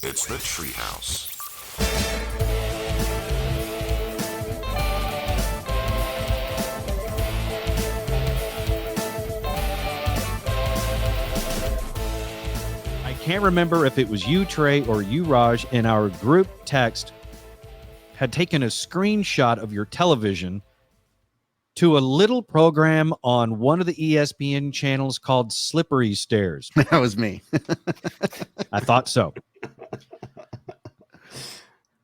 It's the Treehouse. I can't remember if it was you, Trey, or you, Raj, in our group text had taken a screenshot of your television to a little program on one of the ESPN channels called Slippery Stairs. That was me. I thought so.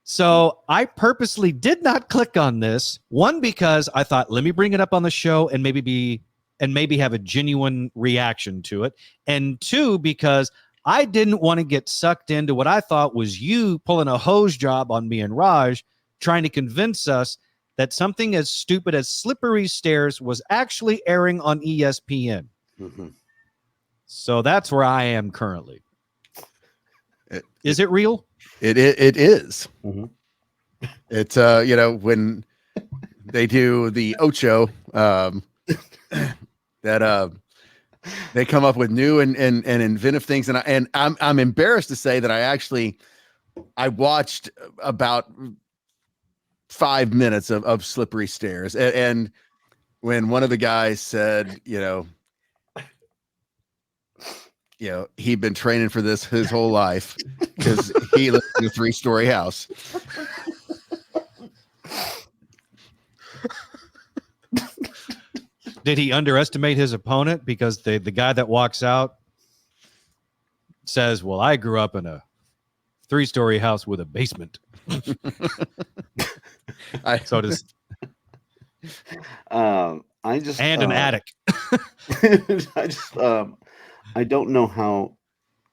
So I purposely did not click on this. One, because I thought, let me bring it up on the show and maybe have a genuine reaction to it. And two, because I didn't want to get sucked into what I thought was you pulling a hose job on me and Raj, trying to convince us that something as stupid as Slippery Stairs was actually airing on ESPN. Mm-hmm. So that's where I am currently. Is it real? It is. Mm-hmm. It's when they do the Ocho, that they come up with new and inventive things, and I'm embarrassed to say that I watched about 5 minutes of Slippery Stairs, and when one of the guys said, he'd been training for this his whole life because he lived in a 3-story house. Did he underestimate his opponent? Because the guy that walks out says, well, I grew up in a 3-story house with a basement. So does an attic. I don't know how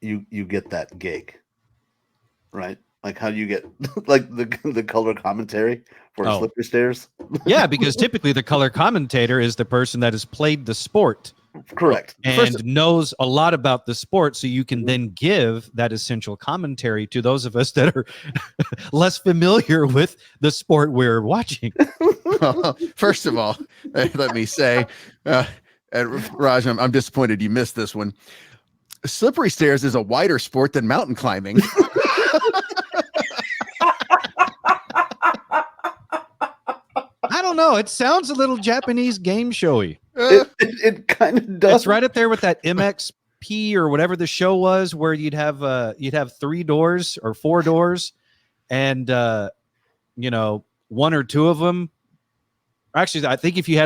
you get that gig, right? Like, how do you get like the color commentary for Slippery Stairs? Yeah, because typically the color commentator is the person that has played the sport. Correct. And knows a lot about the sport, so you can then give that essential commentary to those of us that are less familiar with the sport we're watching. First of all, let me say, Raj, I'm disappointed you missed this one. Slippery Stairs is a wider sport than mountain climbing. I don't know. It sounds a little Japanese game showy. It kind of does. It's right up there with that MXP or whatever the show was, where you'd have 3 doors or 4 doors, and one or two of them. Actually, I think if you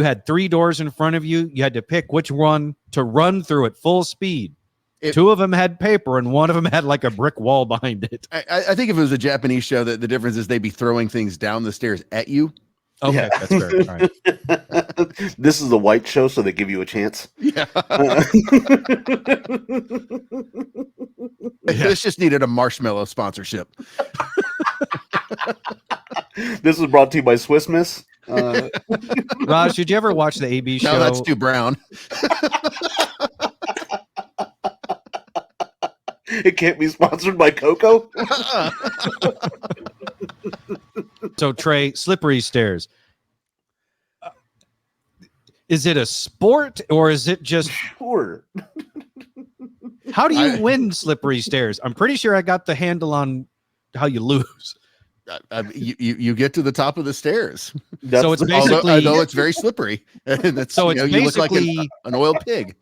had 3 doors in front of you, you had to pick which one to run through at full speed. 2 of them had paper, and one of them had like a brick wall behind it. I think if it was a Japanese show, that the difference is they'd be throwing things down the stairs at you. Okay, yeah. That's fair. All right. This is a white show, so they give you a chance. Yeah. This just needed a marshmallow sponsorship. This is brought to you by Swiss Miss. Raj, did you ever watch the AB show? No, that's too brown. It can't be sponsored by Coco. So, Trey, Slippery Stairs. Is it a sport, or is it just... Sure. How do you win Slippery Stairs? I'm pretty sure I got the handle on how you lose. You get to the top of the stairs. So it's basically... Although it's very slippery. And that's, so it's you look like basically... an oiled pig.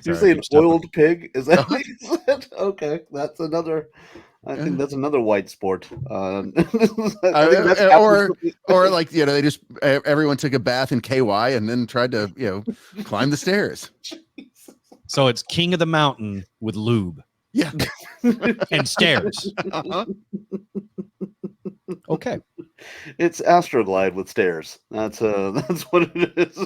You say an oiled pig? Is that what you said? Okay, that's another. I think that's another white sport. Or like they just everyone took a bath in KY and then tried to climb the stairs. So it's King of the Mountain with lube. Yeah, and stairs. Uh-huh. Okay. It's Astroglide with stairs. That's what it is.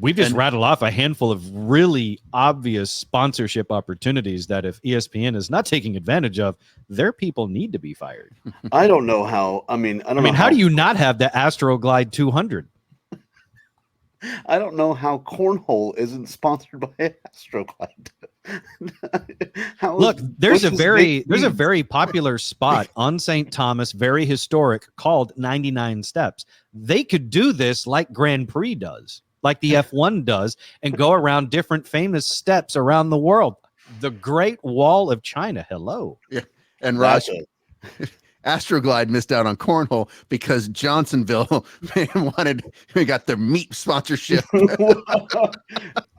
We've just rattled off a handful of really obvious sponsorship opportunities that if ESPN is not taking advantage of, their people need to be fired. I don't know how. How do you not have the Astroglide 200? I don't know how Cornhole isn't sponsored by Astroglide. Look, there's a very popular spot on St. Thomas, very historic, called 99 Steps. They could do this like Grand Prix does. like the F1 does and go around different famous steps around the world. The Great Wall of China. Hello. Yeah. And Raj, Astroglide missed out on cornhole because Johnsonville we got their meat sponsorship.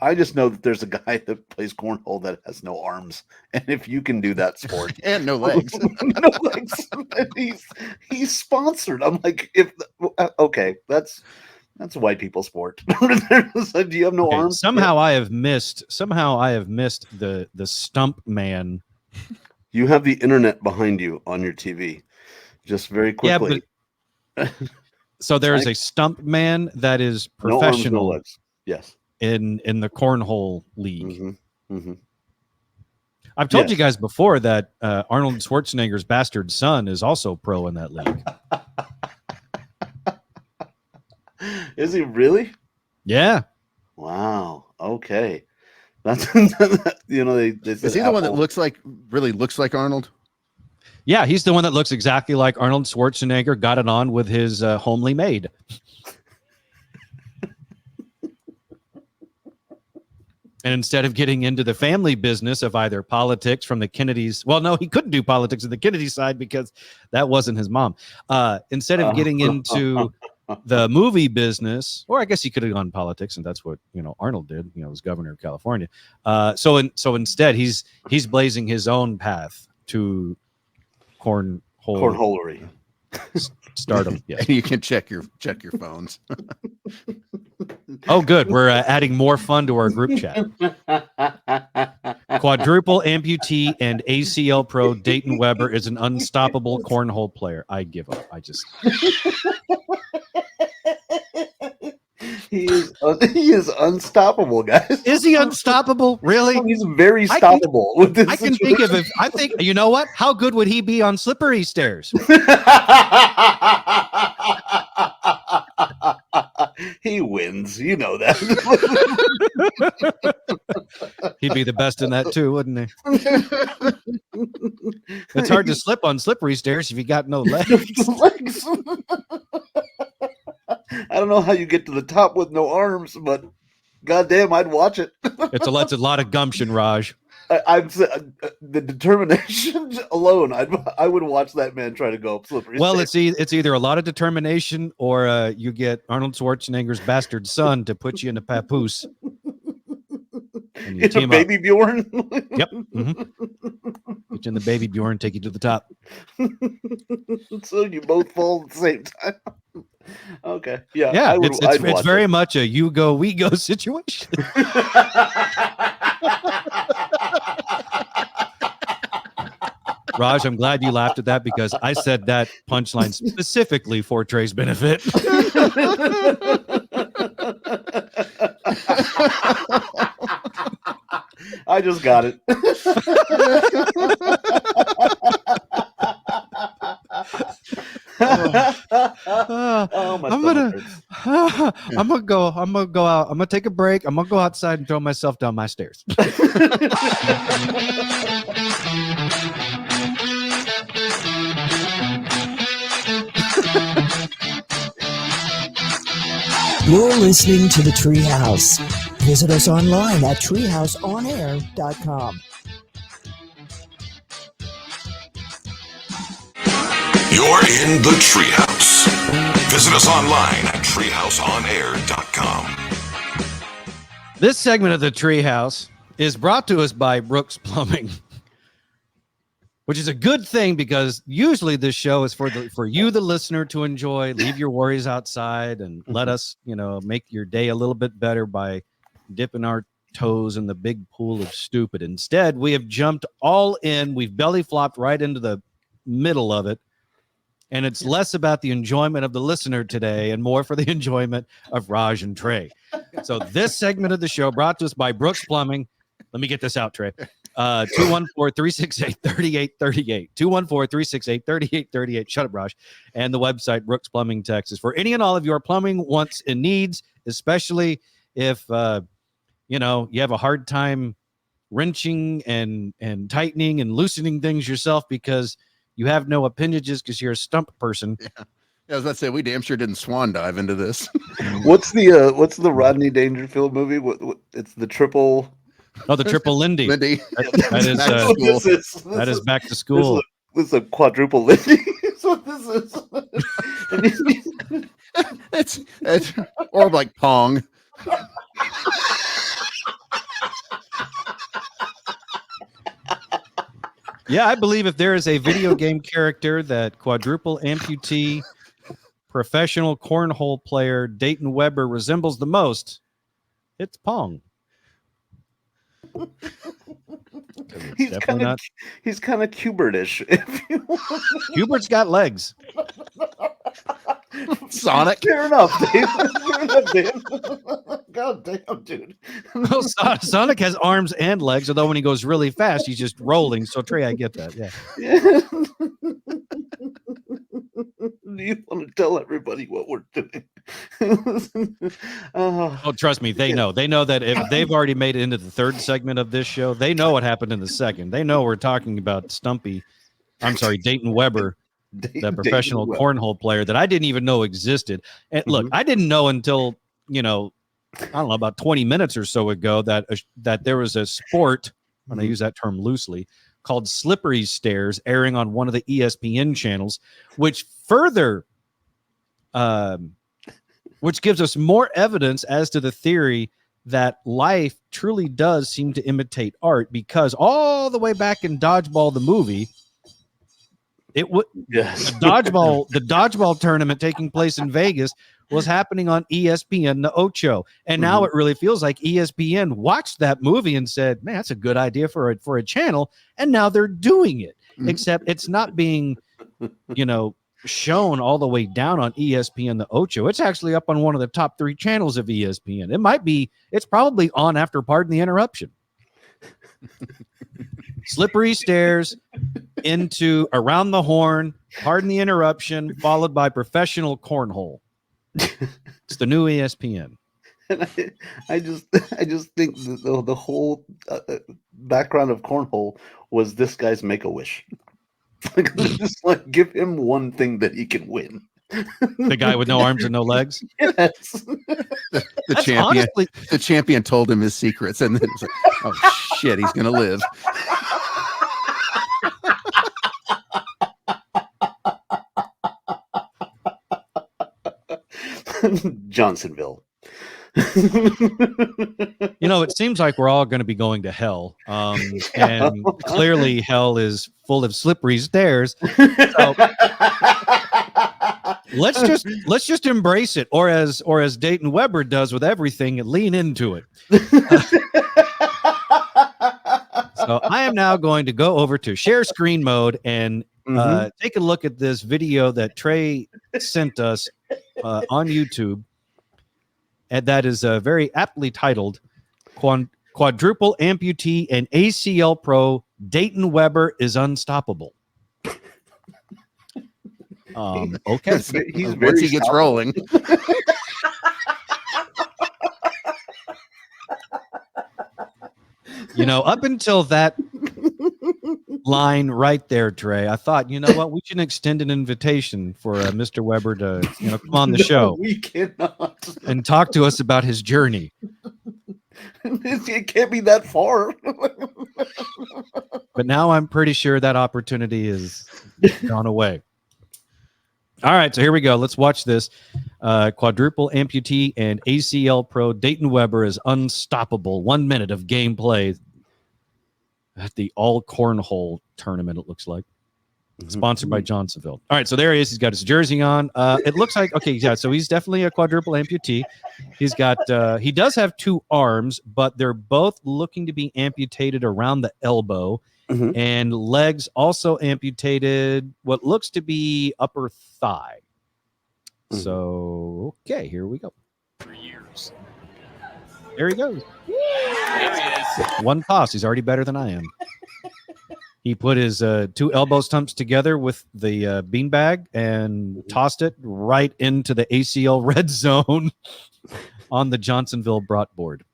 I just know that there's a guy that plays cornhole that has no arms, and if you can do that sport and no legs, no legs, he's sponsored. I'm like, okay, that's a white people sport. Do you have no arms? Somehow I have missed the stump man. You have the internet behind you on your TV. Just very quickly. Yeah, but, so there's a stump man that is professional. No arms, no legs. Yes. In the Cornhole League. Mm-hmm. Mm-hmm. I've told you guys before that Arnold Schwarzenegger's bastard son is also pro in that league. Is he really? Yeah. Wow. Okay. That's they said, is he the one that really looks like Arnold? Yeah, he's the one that looks exactly like Arnold Schwarzenegger. Got it on with his homely maid. And instead of getting into the family business of either politics from the Kennedys, well, no, he couldn't do politics on the Kennedy side because that wasn't his mom. Instead of getting into the movie business, or I guess he could have gone politics, and that's what Arnold did. Was governor of California. So instead, he's blazing his own path to cornholery. Stardom. Yeah. You can check your phones. Oh, good. We're adding more fun to our group chat. Quadruple amputee and ACL pro Dayton Webber is an unstoppable cornhole player. I give up. He is unstoppable, guys. Is he unstoppable? Really? He's very stoppable with this. I can think of it. I think, you know what? How good would he be on slippery stairs? He wins. You know that. He'd be the best in that too, wouldn't he? It's hard to slip on slippery stairs if you got no legs. I don't know how you get to the top with no arms, but goddamn, I'd watch it. It's a lot of gumption, Raj. I'm the determination alone. I would watch that man try to go up slippery. Well, it's either a lot of determination or you get Arnold Schwarzenegger's bastard son to put you in a papoose. And you team Baby up. Bjorn. Yep. Mm-hmm. Get you in the Baby Bjorn, take you to the top. So you both fall at the same time. Okay. Yeah. Yeah. It's very much a you go, we go situation. Raj, I'm glad you laughed at that because I said that punchline specifically for Trey's benefit. I just got it. I'm gonna go out. I'm gonna take a break. I'm gonna go outside and throw myself down my stairs. You're listening to the Treehouse. Visit us online at treehouseonair.com. You're in the Treehouse. Visit us online at treehouseonair.com. This segment of the Treehouse is brought to us by Brooks Plumbing, which is a good thing because usually this show is for you, the listener, to enjoy. Leave your worries outside and let us, make your day a little bit better by dipping our toes in the big pool of stupid. Instead, we have jumped all in. We've belly flopped right into the middle of it. And it's less about the enjoyment of the listener today and more for the enjoyment of Raj and Trey. So this segment of the show brought to us by Brooks Plumbing. Let me get this out, Trey. 214-368-3838. 214-368-3838. Shut up, Raj. And the website, Brooks Plumbing, Texas. For any and all of your plumbing wants and needs, especially if, you have a hard time wrenching and tightening and loosening things yourself because you have no appendages because you're a stump person. Yeah. I was about to say we damn sure didn't swan dive into this. What's the Rodney Dangerfield movie? What it's the triple. Oh, the triple Lindy. Lindy. That is Back to school. that is back to school. This is a quadruple Lindy. That's what this is. it's or like Pong. Yeah, I believe if there is a video game character that quadruple amputee professional cornhole player Dayton Webber resembles the most, it's Pong. He's kind of Cubert-ish. Hubert's got legs. Sonic. Fair enough, Dave. Fair enough, Dave. God damn, dude. Well, Sonic has arms and legs, although when he goes really fast, he's just rolling. So, Trey, I get that. Yeah. Do you want to tell everybody what we're doing? Oh, trust me, they know. They know that if they've already made it into the third segment of this show, they know what happened in the second. They know we're talking about Dayton Webber, the professional cornhole player that I didn't even know existed. And look, I didn't know until, I don't know, about 20 minutes or so ago that there was a sport, and I use that term loosely, called Slippery Stairs airing on one of the ESPN channels, which which gives us more evidence as to the theory that life truly does seem to imitate art, because all the way back in Dodgeball the movie, the dodgeball tournament taking place in Vegas was happening on ESPN the Ocho, and now it really feels like ESPN watched that movie and said, "Man, that's a good idea for a channel," and now they're doing it. Except it's not being, shown all the way down on ESPN the Ocho. It's actually up on one of the top 3 channels of ESPN. It's probably on after Pardon the Interruption. Slippery Stairs into Around the Horn, Pardon the Interruption, followed by Professional Cornhole. It's the new ESPN. And I just think the whole background of cornhole was this guy's Make-A-Wish. Just like give him one thing that he can win. The guy with no arms and no legs. Yes. The champion. Honestly, the champion told him his secrets, and then it was like, "Oh shit, he's gonna live." Johnsonville. It seems like we're all going to be going to hell, and clearly hell is full of slippery stairs. So let's just embrace it, or as Dayton Webber does with everything, lean into it. So I am now going to go over to share screen mode and take a look at this video that Trey sent us on YouTube. And that is very aptly titled Quadruple Amputee and ACL Pro Dayton Webber is Unstoppable. Okay. He's once he gets rolling. Up until that line right there, Trey, I thought, you know what, we should extend an invitation for Mr. Webber to come on the show. We cannot. And talk to us about his journey. It can't be that far. But now I'm pretty sure that opportunity is gone away. All right, so here we go. Let's watch this. Quadruple amputee and ACL pro Dayton Webber is unstoppable. 1 minute of gameplay at the all cornhole tournament, it looks like. Sponsored by Johnsonville. All right, so there he is. He's got his jersey on. It looks like, okay, yeah, so he's definitely a quadruple amputee. He's got, he does have 2 arms, but they're both looking to be amputated around the elbow, and legs also amputated what looks to be upper thigh. So, okay, here we go. 3 years. There he goes. There he is. One toss. He's already better than I am. He put his 2 elbow stumps together with the beanbag and tossed it right into the ACL red zone on the Johnsonville brought board.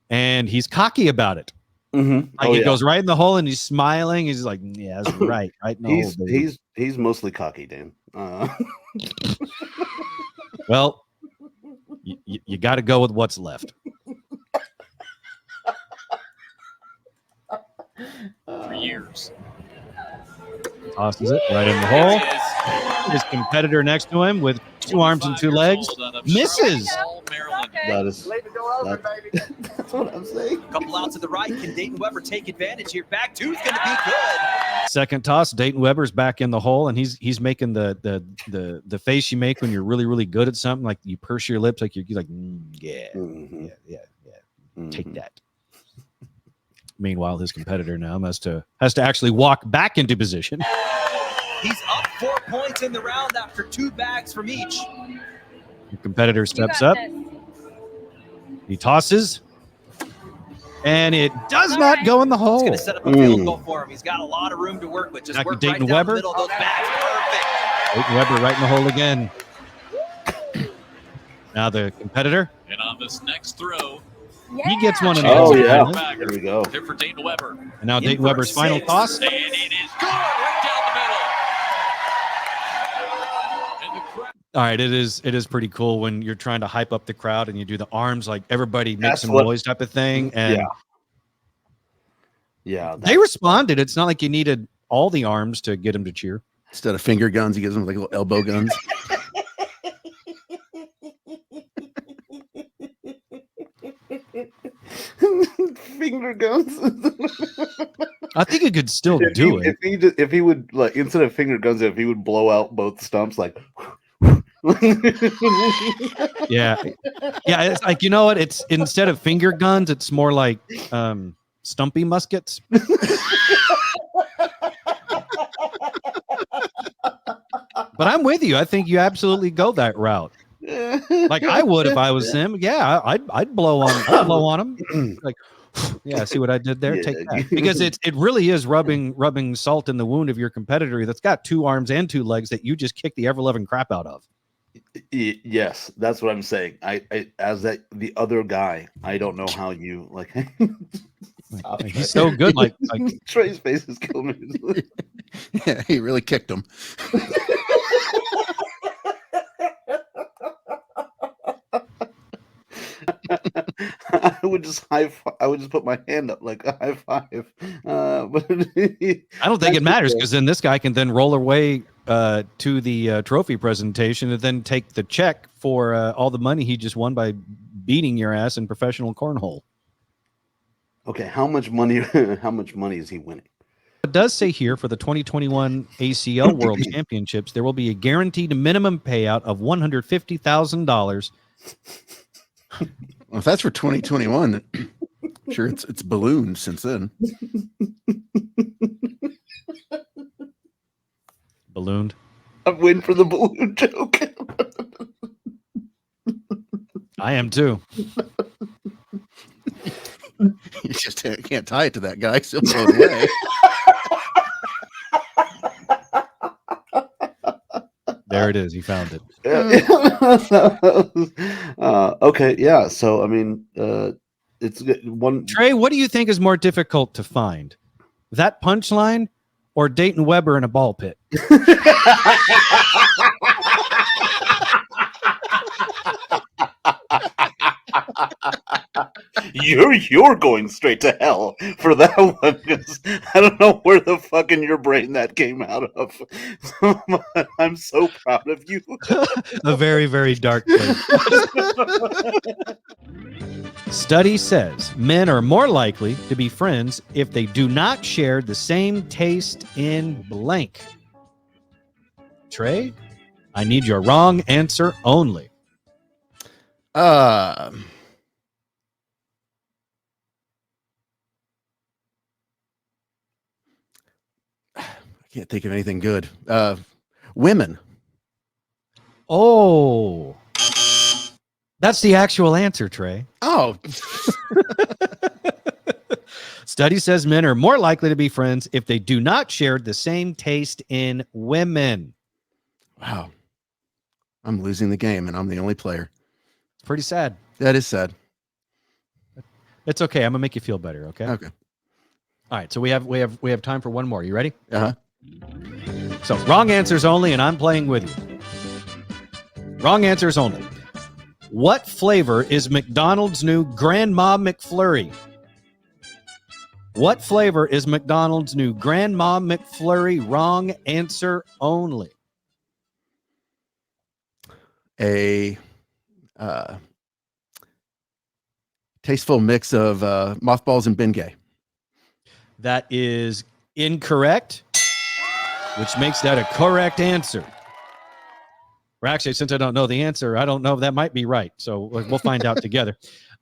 And he's cocky about it. Mm-hmm. Like he goes right in the hole and he's smiling. He's like, yeah, that's right in the hole, baby. He's mostly cocky, Dan. Well, you got to go with what's left. For years. Tosses it right in the hole. His competitor next to him with 2 arms and 2 legs misses. That's what I'm saying. Couple out to the right. Can Dayton Webber take advantage here? Back two's going to be good. Second toss, Dayton Webber's back in the hole, and he's making the face you make when you're really, really good at something. Like you purse your lips, like you're like, yeah. Take that. Meanwhile, his competitor now has to actually walk back into position. He's up 4 points in the round after 2 bags from each. The competitor steps up. He tosses. And it does not go in the hole. It's going to set up a field goal for him. He's got a lot of room to work with. Just Back work to right Dayton down Webber. the middle of those bags. Perfect. Dayton Webber right in the hole again. Now the competitor. And on this next throw, He gets one in the Oh hole. yeah, bagger. there we go. Here for Dayton Webber. And now Dayton Webber's final toss. And it is good right down the middle. And the crowd. All right, it is pretty cool when you're trying to hype up the crowd and you do the arms, like everybody makes That's some what- noise type of thing. And Yeah, they responded. It's not like you needed all the arms to get them to cheer. Instead of finger guns, he gives them like little elbow guns. finger guns. I think you could still do it. If he would like instead of finger guns, if he would blow out both stumps like. Yeah. Yeah. It's like, you know what? It's instead of finger guns, it's more like stumpy muskets. But I'm with you. I think you absolutely go that route. Like I would if I was him. Yeah, I'd blow on him. Like, yeah, see what I did there? Yeah. Take that. Because it really is rubbing salt in the wound of your competitor that's got 2 arms and 2 legs that you just kick the ever-loving crap out of. Yes, that's what I'm saying. I as the other guy, I don't know how you like. Stop, He's so good. Like Trey's face is killing me. Yeah, he really kicked him. I would just put my hand up like a high five. But I don't think it matters because then this guy can then roll away to the trophy presentation and then take the check for all the money he just won by beating your ass in professional cornhole. Okay, how much money? How much money is he winning? It does say here for the 2021 ACL World Championships, there will be a guaranteed minimum payout of $150,000. Well, if that's for 2021, sure it's ballooned since then. Ballooned. I'm waiting for the balloon joke. I am too. You just can't tie it to that guy. So blow it away. There it is. He found it. Okay, yeah. So I mean, it's one. Trey, what do you think is more difficult to find? That punchline or Dayton Webber in a ball pit? You're going straight to hell for that one. 'Cause I don't know where the fuck in your brain that came out of. I'm so proud of you. A very, very dark place. Study says men are more likely to be friends if they do not share the same taste in blank. Trey, I need your wrong answer only. I can't think of anything good. Women. Oh, that's the actual answer, Trey. Oh, Study says men are more likely to be friends if they do not share the same taste in women. wow. I'm losing the game and I'm the only player. It's pretty sad. That is sad. It's okay. I'm gonna make you feel better. Okay. Okay. All right, so we have time for one more. You ready? Uh-huh. So wrong answers only, and I'm playing with you. Wrong answers only. What flavor is McDonald's new Grandma McFlurry? What flavor is McDonald's new Grandma McFlurry? Wrong answer only. A tasteful mix of mothballs and Bengay. That is incorrect, which makes that a correct answer. Or actually, since I don't know the answer, I don't know if that might be right. So we'll find out together.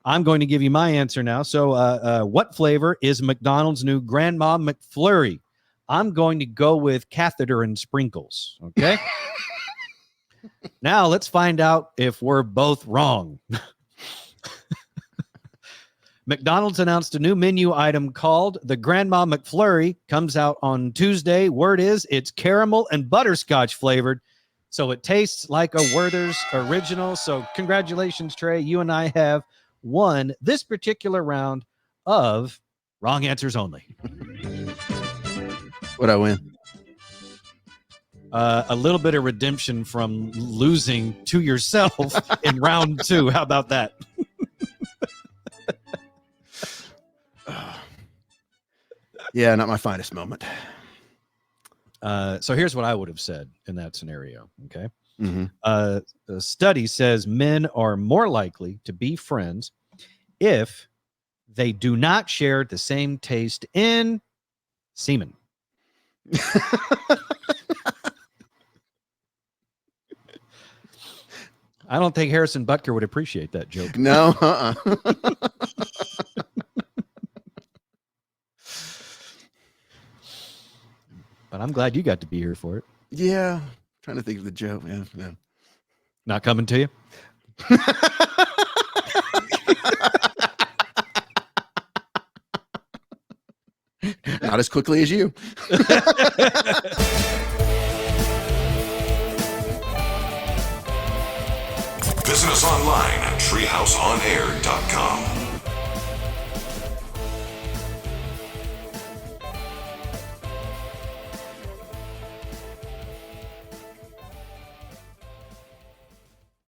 I'm going to give you my answer now. So what flavor is McDonald's new Grandma McFlurry? I'm going to go with catheter and sprinkles. Okay. Now let's find out if we're both wrong. McDonald's announced a new menu item called the Grandma McFlurry. Comes out on Tuesday. Word is it's caramel and butterscotch flavored. So it tastes like a Werther's original. So congratulations, Trey. You and I have won this particular round of wrong answers only. What'd I win? A little bit of redemption from losing to yourself in round 2. How about that? Yeah, not my finest moment. So here's what I would have said in that scenario. Okay. Mm-hmm. The study says men are more likely to be friends if they do not share the same taste in semen. I don't think Harrison Butker would appreciate that joke. No. But I'm glad you got to be here for it. Yeah. Trying to think of the joke. Yeah. Not coming to you? Not as quickly as you. Visit us online at treehouseonair.com.